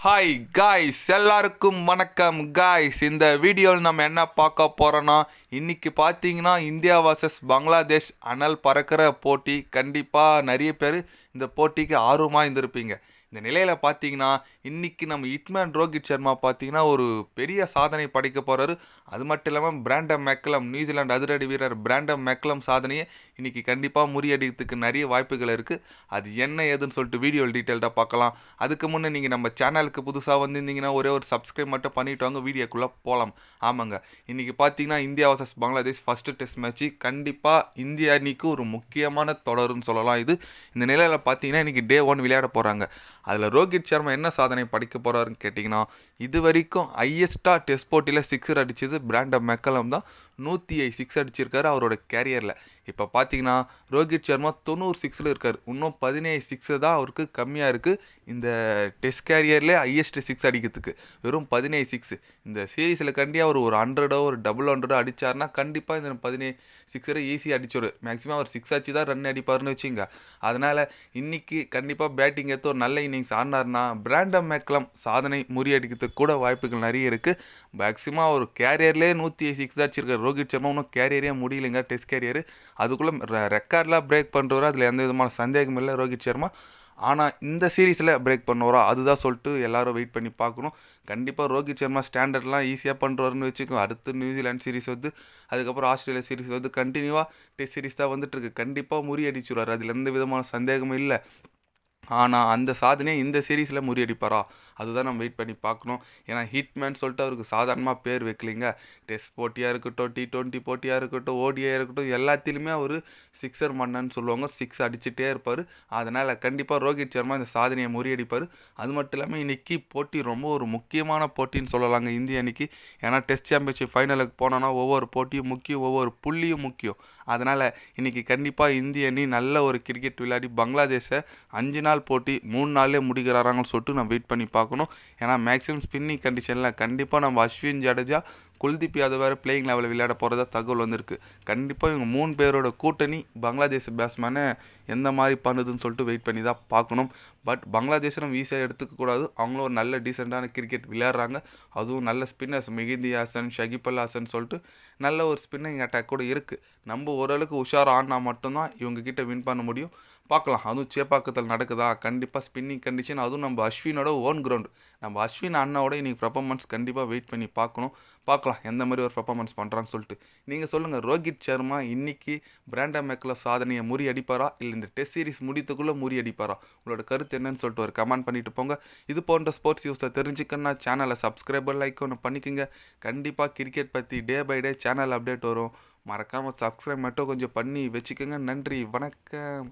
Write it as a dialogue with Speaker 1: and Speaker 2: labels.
Speaker 1: Hi guys, எல்லாருக்கும் வணக்கம் guys. இந்த வீடியோவில் நம்ம என்ன பார்க்க போகிறோன்னா, இன்றைக்கி பார்த்தீங்கன்னா இந்தியா vs பங்களாதேஷ் அனல் பறக்கிற போட்டி. கண்டிப்பாக நிறைய பேர் இந்த போட்டிக்கு ஆர்வமாக இருந்திருப்பீங்க. இந்த நிலையில் பார்த்தீங்கன்னா இன்றைக்கி நம்ம ஹிட்மேன் ரோஹித் சர்மா பார்த்தீங்கன்னா ஒரு பெரிய சாதனை படைக்க போகிறாரு. அது மட்டும் இல்லாமல் பிராண்டம் மெக்கலம், நியூசிலாந்து அதிரடி வீரர் பிராண்டம் மெக்கலம் சாதனையை இன்றைக்கி கண்டிப்பாக முறியடிக்கிறதுக்கு நிறைய வாய்ப்புகள் இருக்குது. அது என்ன ஏதுன்னு சொல்லிட்டு வீடியோவில் டீட்டெயில்டாக பார்க்கலாம். அதுக்கு முன்னே நீங்கள் நம்ம சேனலுக்கு புதுசாக வந்திருந்தீங்கன்னா ஒரே ஒரு சப்ஸ்கிரைப் மட்டும் பண்ணிவிட்டு வாங்க, வீடியோக்குள்ளே போகலாம். ஆமாங்க, இன்றைக்கி பார்த்தீங்கன்னா India vs Bangladesh first test match. கண்டிப்பாக இந்திய அணிக்கு ஒரு முக்கியமான தொடருன்னு சொல்லலாம் இது. இந்த நிலையில் பார்த்தீங்கன்னா இன்றைக்கி டே 1 விளையாட போகிறாங்க. அதில் ரோஹித் சர்மா என்ன சாதனை படிக்க போகிறாருன்னு கேட்டிங்கன்னா, இது வரைக்கும் ஹையஸ்ட்டாக டெஸ்ட் போட்டியில் சிக்ஸர் அடித்தது பிராண்டம் மெக்கலம் தான். 106 சிக்ஸ் அடிச்சிருக்காரு அவரோட கேரியரில். இப்போ பார்த்தீங்கன்னா ரோஹித் சர்மா 90 சிக்ஸில் இருக்கார். இன்னும் 17 சிக்ஸு தான் அவருக்கு கம்மியாக இருக்குது இந்த டெஸ்ட் கேரியர்லேயே ஹையஸ்ட் சிக்ஸ் அடிக்கிறதுக்கு. வெறும் 17 சிக்ஸு. இந்த சீரீஸில் கண்டிப்பாக அவர் ஒரு 100 ஒரு டபுள் 100 அடித்தார்னா கண்டிப்பாக இந்த 17 சிக்ஸரை ஈஸியாக அடிச்சோரு. மேக்ஸிமம் அவர் சிக்ஸ் அடிச்சு தான் ரன் அடிப்பார்னு வச்சுங்க. அதனால் இன்றைக்கி கண்டிப்பாக பேட்டிங் எடுத்து ஒரு நல்ல இன்னிங்ஸ் ஆடினார்னா பிராண்டம் மெக்கலம் சாதனை முறியடிக்கிறதுக்கு கூட வாய்ப்புகள் நிறைய இருக்குது. மேக்ஸிமம் அவர் கேரியர்லேயே 106 சிக்ஸ் தான் அடிச்சிருக்காரு. ரோஹித் சர்மா இன்னும் கேரியரே முடியலைங்க, டெஸ்ட் கேரியர். அதுக்குள்ளே ரெக்கார்ட்லாம் பிரேக் பண்ணுறவரா, அதில் எந்த விதமான சந்தேகமும் இல்லை ரோஹித் சர்மா. ஆனால் இந்த சீரீஸில் பிரேக் பண்ணுவாரா அதுதான் சொல்லிட்டு எல்லோரும் வெயிட் பண்ணி பார்க்கணும். கண்டிப்பாக ரோஹித் சர்மா ஸ்டாண்டர்ட்லாம் ஈஸியாக பண்ணுறாருன்னு வச்சுக்கோ. அடுத்து நியூசிலாந்து சீரிஸ் வந்து, அதுக்கப்புறம் ஆஸ்திரேலியா சீரிஸ் வந்து கண்டினியூவாக டெஸ்ட் சீரிஸ் தான் வந்துட்டுருக்கு. கண்டிப்பாக முறியடிச்சுடுவார், அதில் எந்த விதமான சந்தேகமும் இல்லை. ஆனால் அந்த சாதனையை இந்த சீரீஸில் முறியடிப்பாரா அதுதான் நம்ம வெயிட் பண்ணி பார்க்கணும். ஏன்னா ஹிட்மேன் சொல்லிட்டு அவருக்கு சாதாரணமாக பேர் வைக்கலிங்க. டெஸ்ட் போட்டியாக இருக்கட்டும், T20 போட்டியாக இருக்கட்டும், ஓடியாக இருக்கட்டும், எல்லாத்திலுமே அவர் சிக்ஸர் மன்னன்னு சொல்லுவாங்க. சிக்ஸ் அடிச்சுட்டே இருப்பார். அதனால் கண்டிப்பாக ரோஹித் சர்மா இந்த சாதனையை முறியடிப்பார். அது மட்டும் இல்லாமல் இன்றைக்கி போட்டி ரொம்ப ஒரு முக்கியமான போட்டின்னு சொல்லலாங்க இந்திய அணிக்கு. ஏன்னா டெஸ்ட் சாம்பியன்ஷிப் ஃபைனலுக்கு போனோன்னா ஒவ்வொரு போட்டியும் முக்கியம், ஒவ்வொரு புள்ளியும் முக்கியம். அதனால் இன்றைக்கி கண்டிப்பாக இந்திய அணி நல்ல ஒரு கிரிக்கெட் விளையாடி பங்களாதேஷை 5 நாள் போட்டி 3 நாள்லேயே முடிக்கிறாங்கன்னு சொல்லிட்டு நம்ம வெயிட் பண்ணி பார்க்கணும். ஏன்னா மேக்ஸிமம் ஸ்பின்னிங் கண்டிஷனில் கண்டிப்பாக நம்ம அஸ்வின், ஜடேஜா, குல்தீப் யாதவ் வேறு பிளேயிங் லெவலில் விளையாட போகிறதா தகவல் வந்திருக்கு. கண்டிப்பாக இவங்க 3 பேரோட கூட்டணி பங்களாதேஷ் பேட்ஸ்மேனை எந்த மாதிரி பண்ணுதுன்னு சொல்லிட்டு வெயிட் பண்ணி தான் பார்க்கணும். பட் பங்களாதேஷை நம்ம ஈஸியாக எடுத்துக்கக்கூடாது. அவங்களும் ஒரு நல்ல டீசெண்டான கிரிக்கெட் விளையாடுறாங்க. அதுவும் நல்ல ஸ்பின்னர்ஸ் மெஹிதி ஹாசன், ஷகிப் அல் ஹாசன் சொல்லிட்டு நல்ல ஒரு ஸ்பின்னிங் அட்டாக் கூட இருக்குது. நம்ம ஓரளவுக்கு உஷார் ஆடினா மட்டும்தான் இவங்ககிட்ட வின் பண்ண முடியும். பார்க்கலாம், அதுவும் சேப்பாக்கத்தில் நடக்குதா. கண்டிப்பாக ஸ்பின்னிங் கண்டிஷன், அதுவும் நம்ம அஸ்வினோட ஓன் கிரவுண்டு. நம்ம அஸ்வின் அண்ணாவோட இன்றைக்கி பர்ஃபார்மன்ஸ் கண்டிப்பாக வெயிட் பண்ணி பார்க்கணும். பார்க்கலாம் எந்த மாதிரி ஒரு பர்ஃபார்மன்ஸ் பண்ணுறான்னு சொல்லிட்டு. நீங்கள் சொல்லுங்கள், ரோஹித் சர்மா இன்றைக்கி பிராண்டம் மெக்கலம் சாதனையை முறியடிப்பாரா இல்லை இந்த டெஸ்ட் சீரிஸ் முடித்துக்குள்ளே முறியடிப்பாரா? உங்களோட கருத்து என்னன்னு சொல்லிட்டு ஒரு கமெண்ட் பண்ணிட்டு போங்க. இது போன்ற ஸ்போர்ட்ஸ் நியூஸை தெரிஞ்சுக்கணுன்னா சேனலை சப்ஸ்கிரைபர் லைக் ஒன்று பண்ணிக்கோங்க. கண்டிப்பாக கிரிக்கெட் பற்றி day by day channel update வரும். மறக்காமல் சப்ஸ்கிரைப் மட்டும் கொஞ்சம் பண்ணி வச்சுக்கோங்க. நன்றி, வணக்கம்.